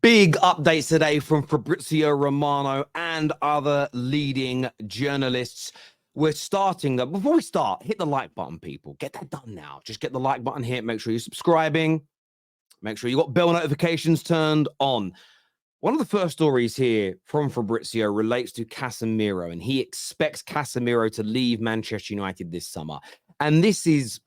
Big updates today from Fabrizio Romano and other leading journalists. We're starting. Before we start, hit the like button, people. Get that done now. Just get the like button here. Make sure you're subscribing. Make sure you got bell notifications turned on. One of the first stories here from Fabrizio relates to Casemiro, and he expects Casemiro to leave Manchester United this summer. And this is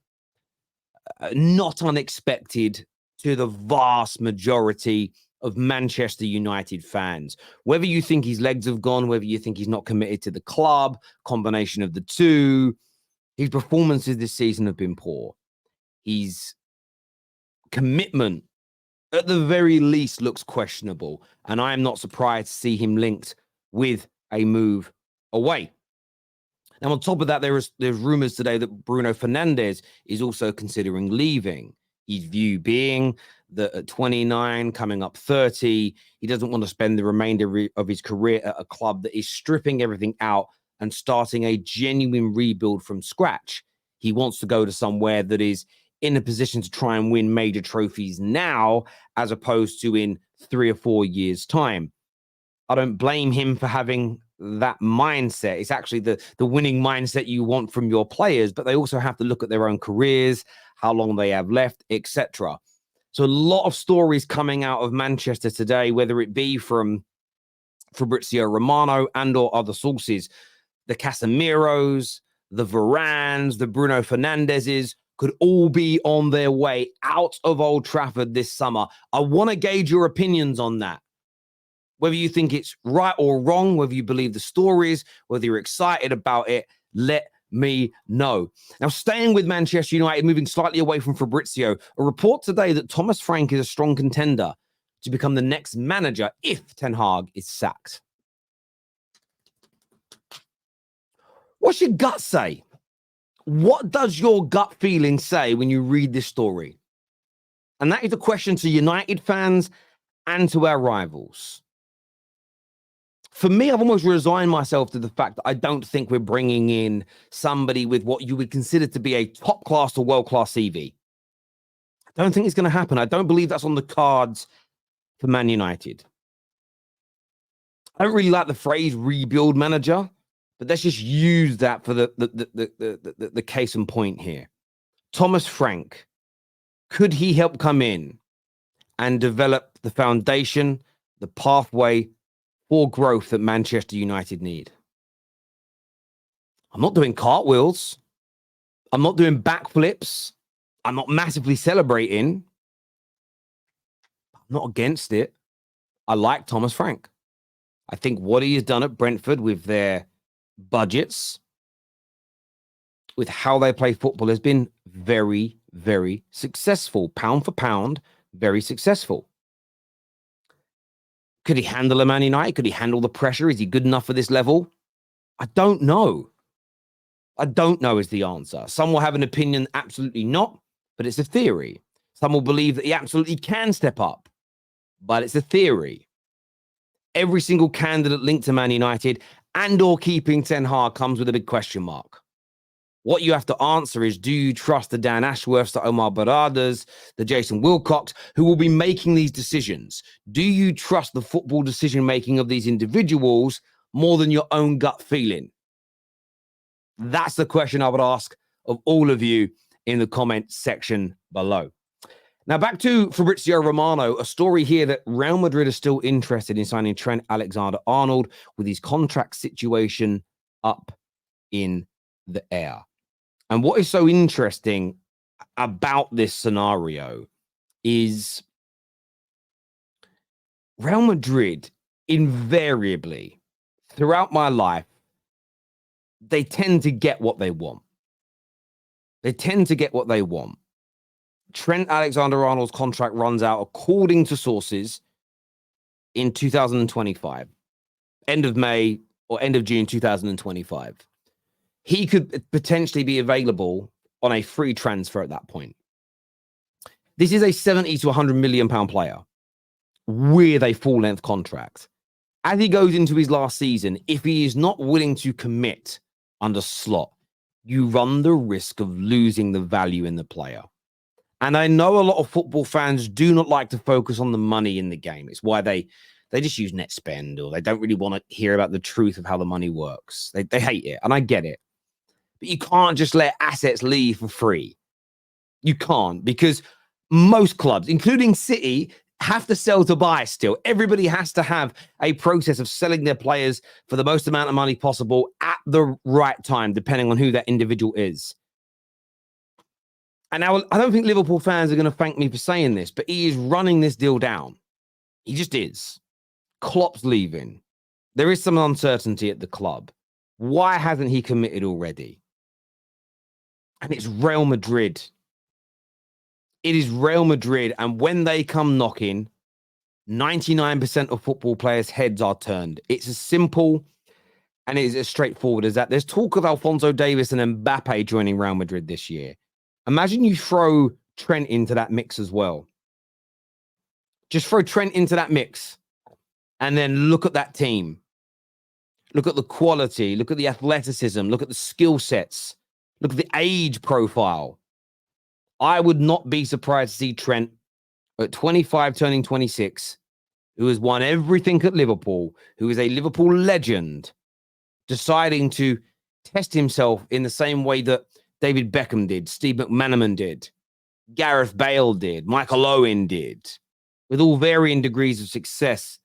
not unexpected to the vast majority of Manchester United fans. Whether you think his legs have gone, whether you think he's not committed to the club, combination of the two, his performances this season have been poor. His commitment, at the very least, looks questionable. And I am not surprised to see him linked with a move away. Now, on top of that, there's rumours today that Bruno Fernandes is also considering leaving. His view being that at 29, coming up 30, he doesn't want to spend the remainder of his career at a club that is stripping everything out and starting a genuine rebuild from scratch. He wants to go to somewhere that is in a position to try and win major trophies now, as opposed to in 3 or 4 years' time. I don't blame him for having that mindset. It's actually the winning mindset you want from your players, but they also have to look at their own careers, how long they have left, etc. So a lot of stories coming out of Manchester today, whether it be from Fabrizio Romano and or other sources. The Casemiros, the Varans, the Bruno Fernandeses could all be on their way out of Old Trafford this summer. I want to gauge your opinions on that. Whether you think it's right or wrong, whether you believe the stories, whether you're excited about it, let me know. Now, staying with Manchester United, moving slightly away from Fabrizio, a report today that Thomas Frank is a strong contender to become the next manager if Ten Hag is sacked. What's your gut say? What does your gut feeling say when you read this story? And that is a question to United fans and to our rivals. For me, I've almost resigned myself to the fact that I don't think we're bringing in somebody with what you would consider to be a top-class or world-class CV. I don't think it's going to happen. I don't believe that's on the cards for Man United. I don't really like the phrase rebuild manager, but let's just use that for the case in point here. Thomas Frank, could he help come in and develop the foundation, the pathway for growth that Manchester United need? I'm not doing cartwheels. I'm not doing backflips. I'm not massively celebrating. I'm not against it. I like Thomas Frank. I think what he has done at Brentford with their budgets, with how they play football, has been very, very successful. Pound for pound, very successful. Could he handle a Man United? Could he handle the pressure? Is he good enough for this level? I don't know. I don't know is the answer. Some will have an opinion, absolutely not, but it's a theory. Some will believe that he absolutely can step up, but it's a theory. Every single candidate linked to Man United and or keeping Ten Hag comes with a big question mark. What you have to answer is, do you trust the Dan Ashworths, the Omar Baradas, the Jason Wilcox, who will be making these decisions? Do you trust the football decision-making of these individuals more than your own gut feeling? That's the question I would ask of all of you in the comment section below. Now, back to Fabrizio Romano, a story here that Real Madrid is still interested in signing Trent Alexander-Arnold with his contract situation up in the air. And what is so interesting about this scenario is Real Madrid invariably, throughout my life, they tend to get what they want. They tend to get what they want. Trent Alexander-Arnold's contract runs out, according to sources, in 2025. End of May or end of June 2025. He could potentially be available on a free transfer at that point. This is a 70 to 100 million pound player with a full-length contract. As he goes into his last season, if he is not willing to commit under Slot, you run the risk of losing the value in the player. And I know a lot of football fans do not like to focus on the money in the game. It's why they just use net spend, or they don't really want to hear about the truth of how the money works. They hate it, and I get it. But you can't just let assets leave for free. You can't, because most clubs, including City, have to sell to buy still. Everybody has to have a process of selling their players for the most amount of money possible at the right time, depending on who that individual is. And now, I don't think Liverpool fans are going to thank me for saying this, but he is running this deal down. He just is. Klopp's leaving. There is some uncertainty at the club. Why hasn't he committed already? And it's Real Madrid. It is Real Madrid. And when they come knocking, 99% of football players' heads are turned. It's as simple and it is as straightforward as that. There's talk of Alphonso Davies and Mbappe joining Real Madrid this year. Imagine you throw Trent into that mix as well. Just throw Trent into that mix and then look at that team. Look at the quality. Look at the athleticism. Look at the skill sets. Look at the age profile. I would not be surprised to see Trent at 25, turning 26, who has won everything at Liverpool, who is a Liverpool legend, deciding to test himself in the same way that David Beckham did, Steve McManaman did, Gareth Bale did, Michael Owen did, with all varying degrees of success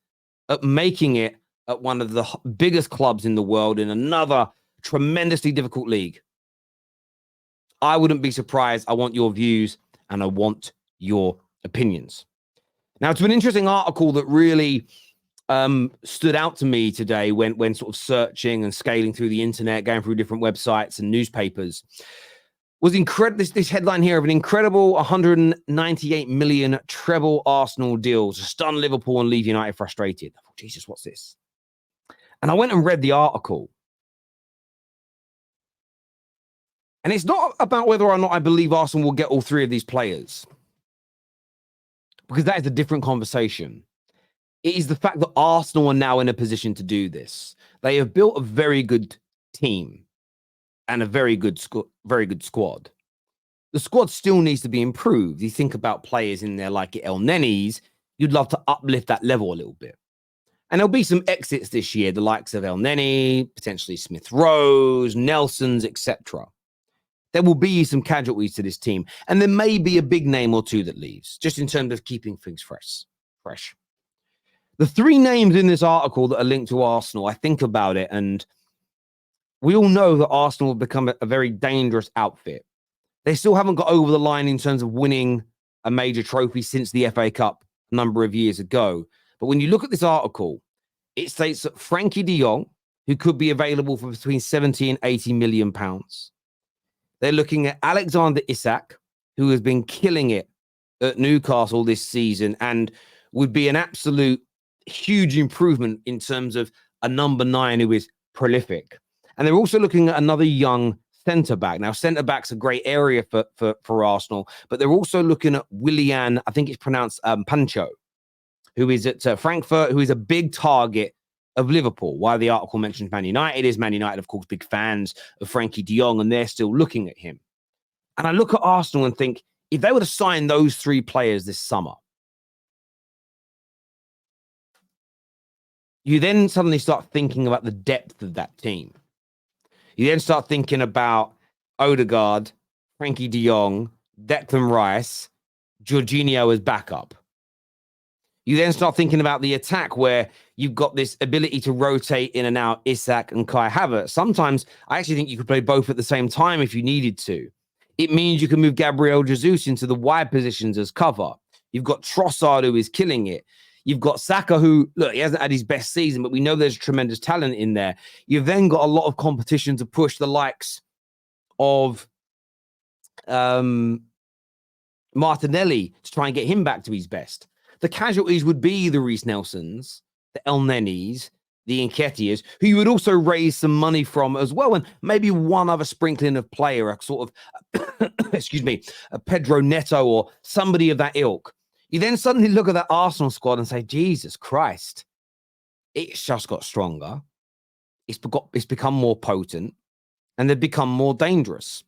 at making it at one of the biggest clubs in the world in another tremendously difficult league. I wouldn't be surprised. I want your views and I want your opinions. Now, it's an interesting article that really stood out to me today when sort of searching and scaling through the internet, going through different websites and newspapers. Was incredible. This headline here of an incredible 198 million treble Arsenal deal to stun Liverpool and leave United frustrated. I thought, Jesus, what's this? And I went and read the article. And it's not about whether or not I believe Arsenal will get all three of these players, because that is a different conversation. It is the fact that Arsenal are now in a position to do this. They have built a very good team and a very good squad. The squad still needs to be improved. You think about players in there like El Nenis, you'd love to uplift that level a little bit. And there'll be some exits this year, the likes of El Neni, potentially Smith Rowe, Nelson's, etc. There will be some casualties to this team. And there may be a big name or two that leaves, just in terms of keeping things fresh. The three names in this article that are linked to Arsenal, I think about it, and we all know that Arsenal have become a very dangerous outfit. They still haven't got over the line in terms of winning a major trophy since the FA Cup a number of years ago. But when you look at this article, it states that Frankie de Jong, who could be available for between 70 and 80 million pounds. They're looking at Alexander Isak, who has been killing it at Newcastle this season and would be an absolute huge improvement in terms of a number 9 who is prolific. And they're also looking at another young centre-back. Now, centre-back's a great area for Arsenal, but they're also looking at Willian, I think it's pronounced Pancho, who is at Frankfurt, who is a big target of Liverpool. Why the article mentions Man United is Man United, of course, big fans of Frankie de Jong, and they're still looking at him. And I look at Arsenal and think, if they were to sign those three players this summer, you then suddenly start thinking about the depth of that team. You then start thinking about Odegaard, Frankie de Jong, Declan Rice, Jorginho as backup. You then start thinking about the attack where you've got this ability to rotate in and out Isak and Kai Havertz. Sometimes I actually think you could play both at the same time if you needed to. It means you can move Gabriel Jesus into the wide positions as cover. You've got Trossard, who is killing it. You've got Saka, who, look, he hasn't had his best season, but we know there's tremendous talent in there. You've then got a lot of competition to push the likes of Martinelli to try and get him back to his best. The casualties would be the Reece Nelsons, the El Nenis, the Nketiahs, who you would also raise some money from as well, and maybe one other sprinkling of player, a sort of, excuse me, a Pedro Neto or somebody of that ilk. You then suddenly look at that Arsenal squad and say, Jesus Christ, it's just got stronger. It's become more potent, and they've become more dangerous.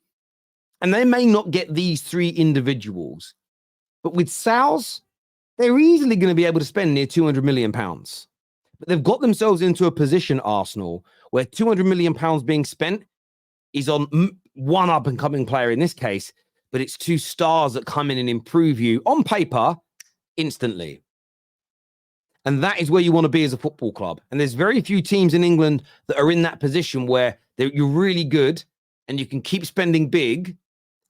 And they may not get these three individuals But with Sal's, they're easily going to be able to spend near £200 million. But they've got themselves into a position, Arsenal, where £200 million being spent is on one up-and-coming player in this case, but it's 2 stars that come in and improve you on paper instantly. And that is where you want to be as a football club. And there's very few teams in England that are in that position where you're really good and you can keep spending big,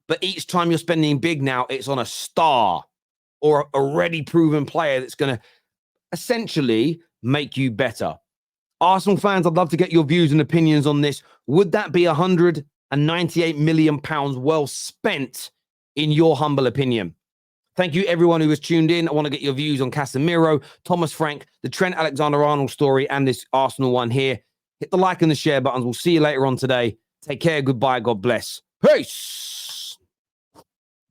but each time you're spending big now, it's on a star or a already proven player that's going to essentially make you better. Arsenal fans, I'd love to get your views and opinions on this. Would that be £198 million well spent, in your humble opinion? Thank you, everyone who has tuned in. I want to get your views on Casemiro, Thomas Frank, the Trent Alexander-Arnold story, and this Arsenal one here. Hit the like and the share buttons. We'll see you later on today. Take care. Goodbye. God bless. Peace.